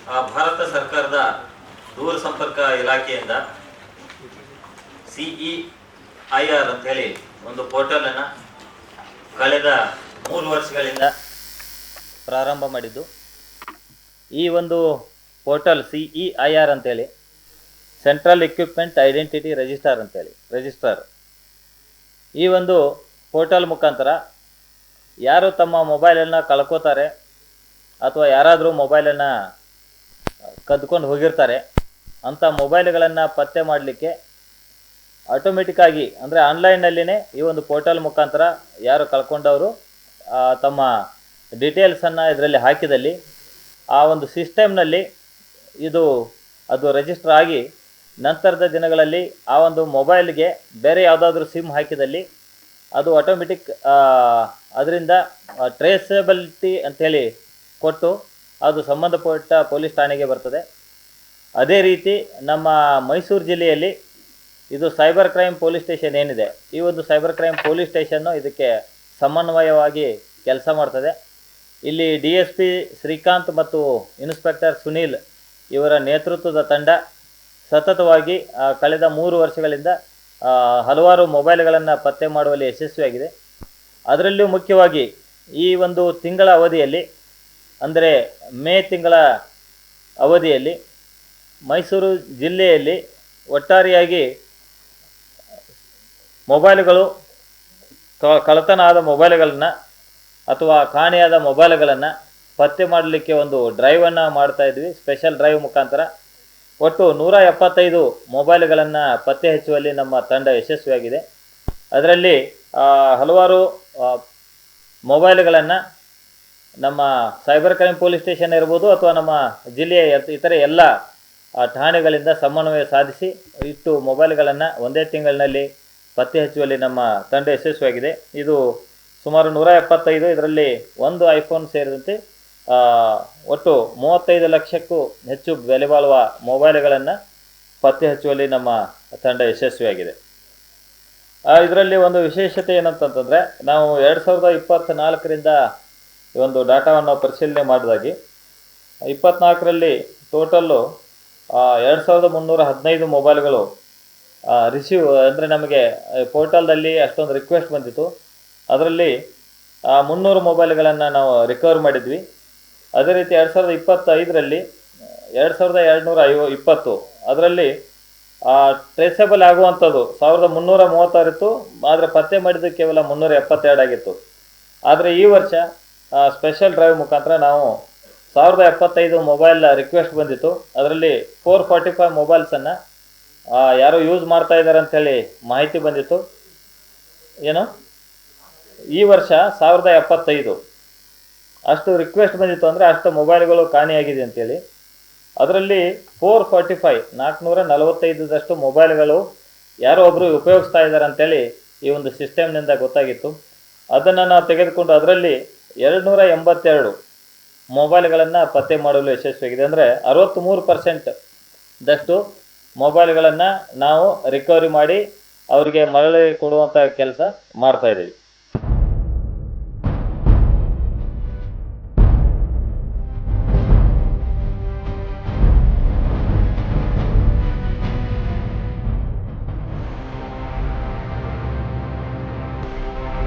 ಭಾರತ ಸರ್ಕಾರದ ದೂರ ಸಂಪರ್ಕ ಇಲಾಖೆಯಿಂದ CEIR ಅಂತ ಹೇಳಿ ಒಂದು ಪೋರ್ಟಲನ್ನು ಕಳೆದ 3 ವರ್ಷಗಳಿಂದ ಪ್ರಾರಂಭ ಮಾಡಿದ್ದು. ಈ ಒಂದು ಪೋರ್ಟಲ್ CEIR ಅಂತೇಳಿ ಸೆಂಟ್ರಲ್ ಇಕ್ವಿಪ್ಮೆಂಟ್ ಐಡೆಂಟಿಟಿ ರಿಜಿಸ್ಟರ್. ಈ ಒಂದು ಪೋರ್ಟಲ್ ಮುಖಾಂತರ ಯಾರು ತಮ್ಮ ಮೊಬೈಲನ್ನು ಕಳ್ಕೋತಾರೆ ಅಥವಾ ಯಾರಾದರೂ ಮೊಬೈಲನ್ನು ಕದ್ಕೊಂಡು ಹೋಗಿರ್ತಾರೆ ಅಂಥ ಮೊಬೈಲ್ಗಳನ್ನು ಪತ್ತೆ ಮಾಡಲಿಕ್ಕೆ ಆಟೋಮೆಟಿಕ್ಕಾಗಿ ಅಂದರೆ ಆನ್ಲೈನ್ನಲ್ಲಿನೇ ಈ ಒಂದು ಪೋರ್ಟಲ್ ಮುಖಾಂತರ ಯಾರು ಕಳ್ಕೊಂಡವರು ತಮ್ಮ ಡೀಟೇಲ್ಸನ್ನು ಇದರಲ್ಲಿ ಹಾಕಿದಲ್ಲಿ ಆ ಒಂದು ಸಿಸ್ಟಮ್ನಲ್ಲಿ ಅದು ರಿಜಿಸ್ಟರ್ ಆಗಿ ನಂತರದ ದಿನಗಳಲ್ಲಿ ಆ ಒಂದು ಮೊಬೈಲ್ಗೆ ಬೇರೆ ಯಾವುದಾದ್ರೂ ಸಿಮ್ ಹಾಕಿದಲ್ಲಿ ಅದು ಆಟೋಮೆಟಿಕ್ ಅದರಿಂದ ಟ್ರೇಸಬಿಲಿಟಿ ಅಂಥೇಳಿ ಕೊಟ್ಟು ಅದು ಸಂಬಂಧಪಟ್ಟ ಪೊಲೀಸ್ ಠಾಣೆಗೆ ಬರ್ತದೆ. ಅದೇ ರೀತಿ ನಮ್ಮ ಮೈಸೂರು ಜಿಲ್ಲೆಯಲ್ಲಿ ಇದು ಸೈಬರ್ ಕ್ರೈಮ್ ಪೊಲೀಸ್ ಸ್ಟೇಷನ್ ಏನಿದೆ, ಈ ಒಂದು ಸೈಬರ್ ಕ್ರೈಮ್ ಪೊಲೀಸ್ ಸ್ಟೇಷನ್ನು ಇದಕ್ಕೆ ಸಮನ್ವಯವಾಗಿ ಕೆಲಸ ಮಾಡ್ತದೆ. ಇಲ್ಲಿ DSP ಶ್ರೀಕಾಂತ್ ಮತ್ತು ಇನ್ಸ್ಪೆಕ್ಟರ್ ಸುನೀಲ್ ಇವರ ನೇತೃತ್ವದ ತಂಡ ಸತತವಾಗಿ ಕಳೆದ 3 ವರ್ಷಗಳಿಂದ ಹಲವಾರು ಮೊಬೈಲ್ಗಳನ್ನು ಪತ್ತೆ ಮಾಡುವಲ್ಲಿ ಯಶಸ್ವಿಯಾಗಿದೆ. ಅದರಲ್ಲೂ ಮುಖ್ಯವಾಗಿ ಈ ಒಂದು ತಿಂಗಳ ಅವಧಿಯಲ್ಲಿ ಅಂದರೆ ಮೇ ತಿಂಗಳ ಅವಧಿಯಲ್ಲಿ ಮೈಸೂರು ಜಿಲ್ಲೆಯಲ್ಲಿ ಒಟ್ಟಾರೆಯಾಗಿ ಮೊಬೈಲ್ಗಳು ಕಳ್ಳತನ ಆದ ಮೊಬೈಲ್ಗಳನ್ನು ಅಥವಾ ಕಾಣೆಯಾದ ಮೊಬೈಲ್ಗಳನ್ನು ಪತ್ತೆ ಮಾಡಲಿಕ್ಕೆ ಒಂದು ಡ್ರೈವನ್ನು ಮಾಡ್ತಾಯಿದ್ವಿ. ಸ್ಪೆಷಲ್ ಡ್ರೈವ್ ಮುಖಾಂತರ ಒಟ್ಟು 175 ಮೊಬೈಲ್ಗಳನ್ನು ಪತ್ತೆ ಹಚ್ಚುವಲ್ಲಿ ನಮ್ಮ ತಂಡ ಯಶಸ್ವಿಯಾಗಿದೆ. ಅದರಲ್ಲಿ ಹಲವಾರು ಮೊಬೈಲ್ಗಳನ್ನು ನಮ್ಮ ಸೈಬರ್ ಕ್ರೈಮ್ ಪೊಲೀಸ್ ಸ್ಟೇಷನ್ ಇರ್ಬೋದು ಅಥವಾ ನಮ್ಮ ಜಿಲ್ಲೆಯ ಇತರೆ ಎಲ್ಲ ಠಾಣೆಗಳಿಂದ ಸಮನ್ವಯ ಸಾಧಿಸಿ ಇಷ್ಟು ಮೊಬೈಲ್ಗಳನ್ನು ಒಂದೇ ತಿಂಗಳಿನಲ್ಲಿ ಪತ್ತೆ ಹಚ್ಚುವಲ್ಲಿ ನಮ್ಮ ತಂಡ ಯಶಸ್ವಿಯಾಗಿದೆ. ಇದು ಸುಮಾರು 175, ಇದರಲ್ಲಿ ಒಂದು ಐಫೋನ್ ಸೇರಿದಂತೆ ಒಟ್ಟು 35 ಲಕ್ಷಕ್ಕೂ ಹೆಚ್ಚು ಬೆಲೆ ಬಾಳುವ ಮೊಬೈಲ್ಗಳನ್ನು ಪತ್ತೆ ಹಚ್ಚುವಲ್ಲಿ ನಮ್ಮ ತಂಡ ಯಶಸ್ವಿಯಾಗಿದೆ. ಇದರಲ್ಲಿ ಒಂದು ವಿಶೇಷತೆ ಏನಂತಂತಂದರೆ, ನಾವು 2024ರಿಂದ ಒಂದು ಡಾಟಾವನ್ನು ಪರಿಶೀಲನೆ ಮಾಡಿದಾಗೆ 24ರಲ್ಲಿ ಟೋಟಲ್ಲು 2315 ಮೊಬೈಲ್ಗಳು ರಿಸೀವ್ ಅಂದರೆ ನಮಗೆ ಪೋರ್ಟಲ್ದಲ್ಲಿ ಅಷ್ಟೊಂದು ರಿಕ್ವೆಸ್ಟ್ ಬಂದಿತ್ತು. ಅದರಲ್ಲಿ 300 ಮೊಬೈಲ್ಗಳನ್ನು ನಾವು ರಿಕವರ್ ಮಾಡಿದ್ವಿ. ಅದೇ ರೀತಿ 2025ರಲ್ಲಿ 2220 ಅದರಲ್ಲಿ ಟ್ರೇಸಬಲ್ ಆಗುವಂಥದ್ದು 1336 ಇತ್ತು, ಆದರೆ ಪತ್ತೆ ಮಾಡಿದ್ದು ಕೇವಲ 372 ಆಗಿತ್ತು. ಆದರೆ ಈ ವರ್ಷ ಸ್ಪೆಷಲ್ ಡ್ರೈವ್ ಮುಖಾಂತರ ನಾವು 1075 ಮೊಬೈಲ್ ರಿಕ್ವೆಸ್ಟ್ ಬಂದಿತ್ತು. ಅದರಲ್ಲಿ 445 ಮೊಬೈಲ್ಸನ್ನು ಯಾರೋ ಯೂಸ್ ಮಾಡ್ತಾ ಇದ್ದಾರೆ ಅಂಥೇಳಿ ಮಾಹಿತಿ ಬಂದಿತ್ತು. ಈ ವರ್ಷ 1075 ಅಷ್ಟು ರಿಕ್ವೆಸ್ಟ್ ಬಂದಿತ್ತು, ಅಂದರೆ ಅಷ್ಟು ಮೊಬೈಲ್ಗಳು ಕಾಣೆಯಾಗಿದೆ ಅಂತೇಳಿ. ಅದರಲ್ಲಿ 445 ಮೊಬೈಲ್ಗಳು ಯಾರೋ ಒಬ್ಬರು ಉಪಯೋಗಿಸ್ತಾ ಇದ್ದಾರೆ ಅಂಥೇಳಿ ಈ ಒಂದು ಸಿಸ್ಟಮ್ನಿಂದ ಗೊತ್ತಾಗಿತ್ತು. ಅದನ್ನು ನಾವು ತೆಗೆದುಕೊಂಡು ಅದರಲ್ಲಿ 282 ಮೊಬೈಲ್ಗಳನ್ನು ಪತ್ತೆ ಮಾಡಲು ಯಶಸ್ವಿಯಾಗಿದೆ. ಅಂದರೆ 63% ಮೊಬೈಲ್ಗಳನ್ನು ನಾವು ರಿಕವರಿ ಮಾಡಿ ಅವರಿಗೆ ಮರಳಿ ಕೊಡುವಂಥ ಕೆಲಸ ಮಾಡ್ತಾಯಿದ್ದೀವಿ.